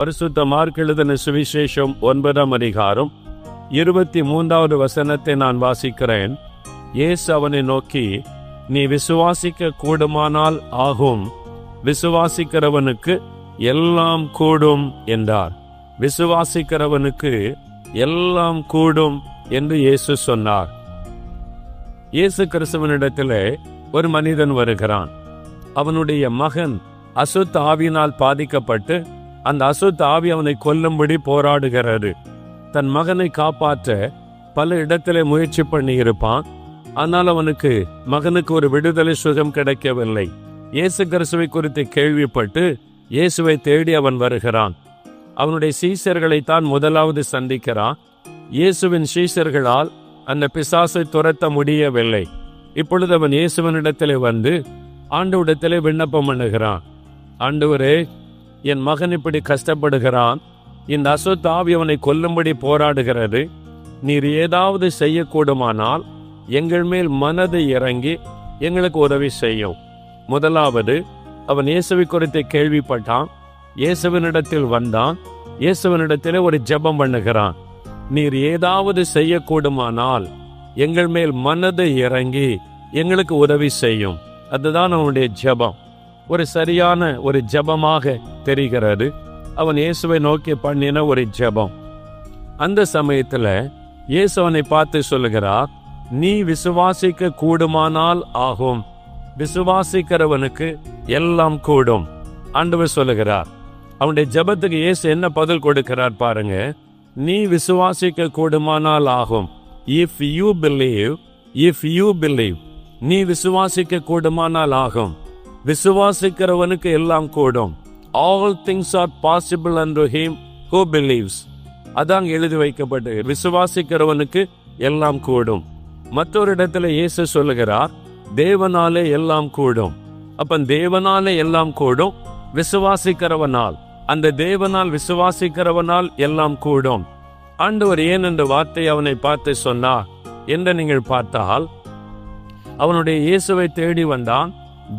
பரிசுத்த மார்க் எழுதின சுவிசேஷம் 9ஆம் அதிகாரம் 23வது வசனத்தை நான் வாசிக்கிறேன். இயேசு அவனை நோக்கி, நீ விசுவாசிக்க கூடுமானால் ஆகும், விசுவாசிக்கிறவனுக்கு எல்லாம் கூடும் என்றார். விசுவாசிக்கிறவனுக்கு எல்லாம் கூடும் என்று இயேசு சொன்னார். இயேசு கிறிஸ்துவனிடத்திலே ஒரு மனிதன் வருகிறான். அவனுடைய மகன் அசுத்த ஆவியினால் பாதிக்கப்பட்டு அந்த அசுத்த ஆவி அவனை கொல்லும்படி போராடுகிறது. தன் மகனை காப்பாற்ற பல இடத்திலே முயற்சி பண்ணி இருப்பான். ஆனால் அவனுக்கு மகனுக்கு ஒரு விடுதலை சுகம் கிடைக்கவில்லை. இயேசு கிறிஸ்துவை குறித்து கேள்விப்பட்டு இயேசுவை தேடி அவன் வருகிறான். அவனுடைய சீஷர்களைத்தான் முதலாவது சந்திக்கிறான். இயேசுவின் சீஷர்களால் அந்த பிசாசை துரத்த முடியவில்லை. இப்பொழுது அவன் இயேசுவனிடத்திலே வந்து ஆண்டவரிடத்திலே விண்ணப்பம் பண்ணுகிறான். ஆண்டவரே, என் மகன் இப்படி கஷ்டப்படுகிறான், இந்த அசுத்த ஆவி அவனை கொல்லும்படி போராடுகிறது. நீர் ஏதாவது செய்யக்கூடுமானால் எங்கள் மேல் மனதை இறங்கி எங்களுக்கு உதவி செய்யும். முதலாவது அவன் இயேசுவை குறித்து கேள்விப்பட்டான். இயேசுவனிடத்தில் வந்தான். இயேசுவனிடத்திலே ஒரு ஜெபம் பண்ணுகிறான். நீர் ஏதாவது செய்யக்கூடுமானால் எங்கள் மேல் மனதை இறங்கி எங்களுக்கு உதவி செய்யும். அதுதான் அவனுடைய ஜெபம். ஒரு சரியான ஒரு ஜெபமாக தெரிகிறது. அவன் இயேசுவை நோக்கி பண்ணின ஒரு ஜெபம். அந்த சமயத்துல இயேசு அவனை பார்த்து சொல்லுகிறார், நீ விசுவாசிக்க கூடுமானால் ஆகும், விசுவாசிக்கிறவனுக்கு எல்லாம் கூடும். ஆண்டவர் சொல்லுகிறார். அவனுடைய ஜெபத்துக்கு இயேசு என்ன பதில் கொடுக்கிறார் பாருங்க. நீ விசுவாசிக்க கூடுமானால் ஆகும். இஃப் யூ பிலீவ், நீ விசுவாசிக்க கூடுமானால் ஆகும், விசுவாசிக்கிறவனுக்கு எல்லாம் கூடும். All things are possible unto him who believes. அதான் எழுதி வைக்கப்பட்டு, விசுவாசிக்கிறவனுக்கு எல்லாம் கூடும். மற்றொரு இடத்துல இயேசு சொல்லுகிறார், தேவனாலே எல்லாம் கூடும். அப்ப தேவனாலே எல்லாம் கூடும், விசுவாசிக்கிறவனால், அந்த தேவனால் விசுவாசிக்கிறவனால் எல்லாம் கூடும். ஆண்டவர் ஏன் என்ற வார்த்தை அவனை பார்த்து சொன்னார் என்று நீங்கள் பார்த்தால், அவனுடைய இயேசுவை தேடி வந்தான்.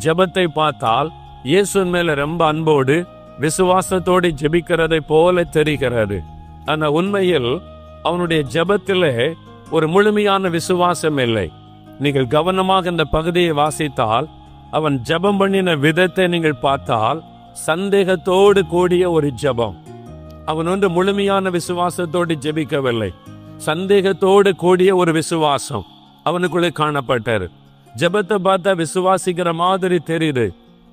ஜெபத்தை பார்த்தால் இயேசுவின் மேல ரொம்ப அன்போடு விசுவாசத்தோடு ஜெபிக்கிறதை போல தெரிகிறது. ஆனா உண்மையில் அவனுடைய ஜெபத்திலே ஒரு முழுமையான விசுவாசம் இல்லை. நீங்கள் கவனமாக இந்த பகுதியை வாசித்தால், அவன் ஜெபம் பண்ணின விதத்தை நீங்கள் பார்த்தால் சந்தேகத்தோடு கூடிய ஒரு ஜெபம். அவன் முழுமையான விசுவாசத்தோடு ஜெபிக்கவில்லை. சந்தேகத்தோடு கூடிய ஒரு விசுவாசம் அவனுக்குள்ளே காணப்பட்டாரு. ஜெபத்தை பார்த்தா விசுவாசிக்கிற மாதிரி தெரியுது.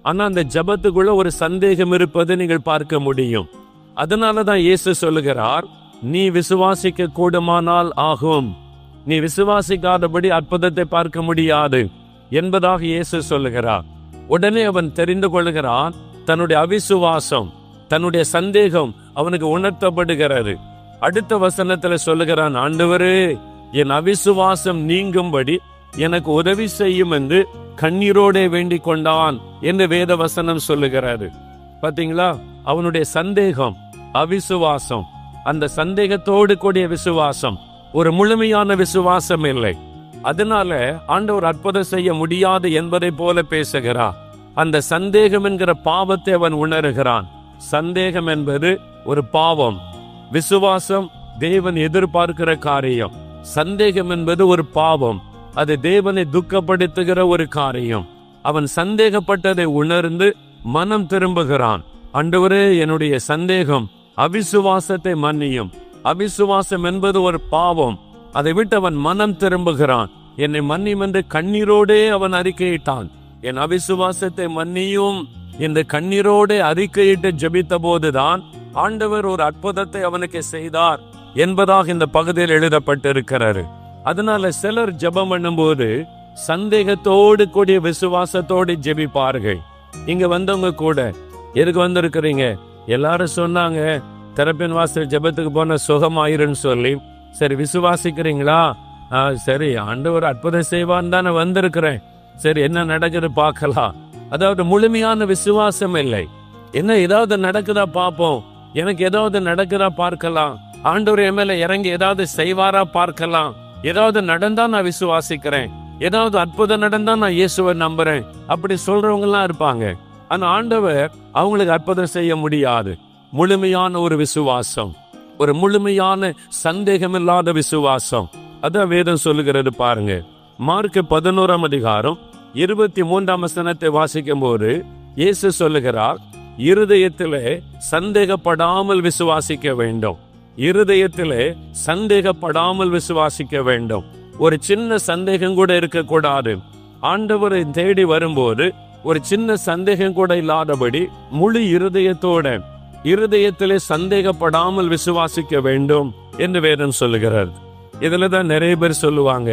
ஆனா அந்த ஜெபத்துக்குள்ள ஒரு சந்தேகம் இருப்பதை நீங்கள் பார்க்க முடியும். அதனாலதான் இயேசு சொல்லுகிறார், நீ விசுவாசிக்க கூடுமானால் ஆகும். நீ விசுவாசிக்காதபடி அற்புதத்தை பார்க்க முடியாது என்பதாக இயேசு சொல்லுகிறார். உடனே அவன் தெரிந்து கொள்கிறான், தன்னுடைய அவிசுவாசம், தன்னுடைய சந்தேகம் அவனுக்கு உணர்த்தப்படுகிறது. அடுத்த வசனத்துல சொல்லுகிறான், ஆண்டவரே, என் அவிசுவாசம் நீங்கும்படி எனக்கு உதவி செய்யும் என்று கண்ணீரோடே வேண்டிக் கொண்டான் என்று வேத வசனம் சொல்லுகிறாரு. பாத்தீங்களா? அவனுடைய சந்தேகம், அவிசுவாசம், அந்த சந்தேகத்தோடு கூடிய விசுவாசம் ஒரு முழுமையான விசுவாசம் இல்லை. அதனால ஆண்டவர் அற்புதம் செய்ய முடியாது என்பதை போல பேசுகிறார். அந்த சந்தேகம் என்கிற பாவத்தை அவன் உணர்கிறான். சந்தேகம் என்பது ஒரு பாவம். விசுவாசம் தேவன் எதிர்பார்க்கிற காரியம். சந்தேகம் என்பது ஒரு பாவம். அது தேவனை துக்கப்படுத்துகிற ஒரு காரியம். அவன் சந்தேகப்பட்டதை உணர்ந்து மனம் திரும்புகிறான். ஆண்டவரே, என்னுடைய சந்தேகம், அவிசுவாசத்தை மன்னியும். அவிசுவாசம் என்பது ஒரு பாவம். அதை விட்டு அவன் மனம் திரும்புகிறான். என்னை மன்னியும் என்று கண்ணீரோடே அவன் அறிக்கையிட்டான். என் அவிசுவாசத்தை மன்னியும் என்று கண்ணீரோடே அறிக்கையிட்டு ஜெபித்த போதுதான் ஆண்டவர் ஒரு அற்புதத்தை அவனுக்கு செய்தார் என்பதாக இந்த பகுதியில் எழுதப்பட்டிருக்கிறாரு. அதனால சிலர் ஜெபம் பண்ணும்போது சந்தேகத்தோடு கூடிய விசுவாசத்தோடு ஜெபிப்பார்கள். இங்க வந்தவங்க கூட, எதுக்கு வந்திருக்கிறீங்க? எல்லாரும் சொன்னாங்க திறப்பின் வாசல் ஜெபத்துக்கு போன சுகமாயிருன்னு சொல்லி. சரி, விசுவாசிக்கிறீங்களா? சரி, ஆண்டவர் அற்புதம் செய்வான்னு தானே வந்திருக்கிறேன். சரி, என்ன நடக்குது பார்க்கலாம். அதாவது முழுமையான விசுவாசம் இல்லை. என்ன ஏதாவது நடக்குதா பார்ப்போம், எனக்கு ஏதாவது நடக்குதா பார்க்கலாம், ஆண்டவர் என் மேல இறங்கி ஏதாவது செய்வாரா பார்க்கலாம், ஏதாவது நடந்தா நான் விசுவாசிக்கிறேன், ஏதாவது அற்புதம் நடந்தா நான் இயேசுவை நம்புறேன், அப்படி சொல்றவங்க எல்லாம் இருப்பாங்க. ஆனா ஆண்டவர் அவங்களுக்கு அற்புதம் செய்ய முடியாது. முழுமையான ஒரு விசுவாசம், ஒரு முழுமையான சந்தேகமில்லாத விசுவாசம். அதான் வேதம் சொல்லுகிறது பாருங்க. மார்க் 11ஆம் அதிகாரம் 23ஆம் வசனத்தை வாசிக்கும் போது இயேசு சொல்லுகிறார், இருதயத்திலே சந்தேகப்படாமல் விசுவாசிக்க வேண்டும். இருதயத்திலே சந்தேகப்படாமல் விசுவாசிக்க வேண்டும். ஒரு சின்ன சந்தேகம் கூட இருக்கக்கூடாது. ஆண்டவரை தேடி வரும்போது ஒரு சின்ன சந்தேகம் கூட இல்லாதபடி முழு இருதயத்திலே சந்தேகப்படாமல் விசுவாசிக்க வேண்டும் என்று வேதம் சொல்லுகிறார். இதுல தான் நிறைய பேர் சொல்லுவாங்க,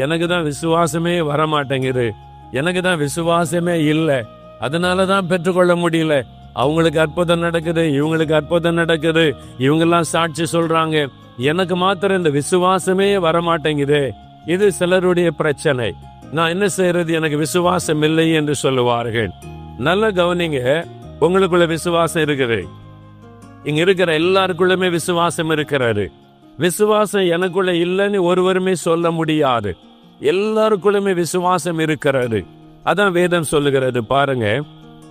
எனக்கு தான் விசுவாசமே வரமாட்டேங்குது, எனக்கு தான் விசுவாசமே இல்லை, அதனாலதான் பெற்றுக்கொள்ள முடியல. அவங்களுக்கு அற்புதம் நடக்குது, இவங்களுக்கு அற்புதம் நடக்குது, இவங்கெல்லாம் சாட்சி சொல்றாங்க, எனக்கு மாத்திரம் இந்த விசுவாசமே வரமாட்டேங்குது. இது சிலருடைய பிரச்சனை. நான் என்ன செய்யறது, எனக்கு விசுவாசம் இல்லை என்று சொல்லுவார்கள். நல்ல கவனிங்க, உங்களுக்குள்ள விசுவாசம் இருக்குது. இங்க இருக்கிற எல்லாருக்குள்ளுமே விசுவாசம் இருக்கிறாரு. விசுவாசம் எனக்குள்ள இல்லைன்னு ஒருவருமே சொல்ல முடியாது. எல்லாருக்குள்ளுமே விசுவாசம் இருக்கிறாரு. அதான் வேதம் சொல்லுகிறது பாருங்க.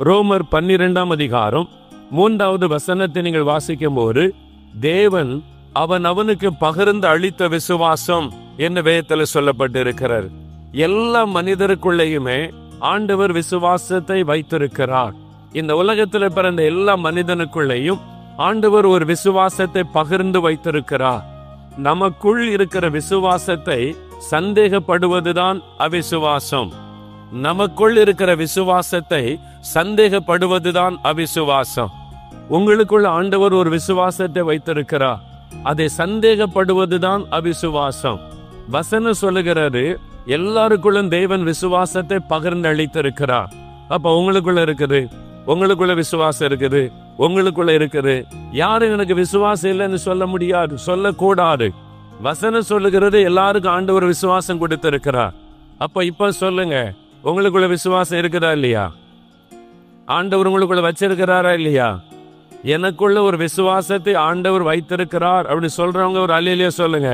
ரோமர் 12ஆம் அதிகாரம் 3வது வசனத்தை நீங்கள் வாசிக்கும் போது, தேவன் அவனுக்கு பகிர்ந்து அளித்த விசுவாசம் என்ன வேதத்தில் சொல்லப்பட்டு இருக்கிறார். எல்லா மனிதருக்குள்ளேயுமே ஆண்டவர் விசுவாசத்தை வைத்திருக்கிறார். இந்த உலகத்தில் பிறந்த எல்லா மனிதனுக்குள்ளேயும் ஆண்டவர் ஒரு விசுவாசத்தை பகிர்ந்து வைத்திருக்கிறார். நமக்குள் இருக்கிற விசுவாசத்தை சந்தேகப்படுவதுதான் அவிசுவாசம். நமக்குள் இருக்கிற விசுவாசத்தை சந்தேகப்படுவதுதான் அவிசுவாசம். உங்களுக்குள்ள ஆண்டவர் ஒரு விசுவாசத்தை வைத்திருக்கிறார், அதை சந்தேகப்படுவதுதான் அவிசுவாசம். வசனம் சொல்லுகிறது, எல்லாருக்குள்ளும் தேவன் விசுவாசத்தை பகிர்ந்து அளித்திருக்கிறார். அப்ப உங்களுக்குள்ள இருக்குது, உங்களுக்குள்ள விசுவாசம் இருக்குது, உங்களுக்குள்ள இருக்குது. யாரும் எனக்கு விசுவாசம் இல்லைன்னு சொல்ல முடியாது, சொல்லக்கூடாது. வசனம் சொல்லுகிறது எல்லாருக்கும் ஆண்டவர் விசுவாசம் கொடுத்திருக்கிறார். அப்ப இப்ப சொல்லுங்க, உங்களுக்குள்ள விசுவாசம் இருக்குதா இல்லையா? ஆண்டவர் உங்களுக்குள்ள வச்சிருக்கிறாரா இல்லையா? எனக்குள்ள ஒரு விசுவாசத்தை ஆண்டவர் வைத்திருக்கிறார் அப்படின்னு சொல்றவங்க ஒரு அல்லேலூயா சொல்லுங்க.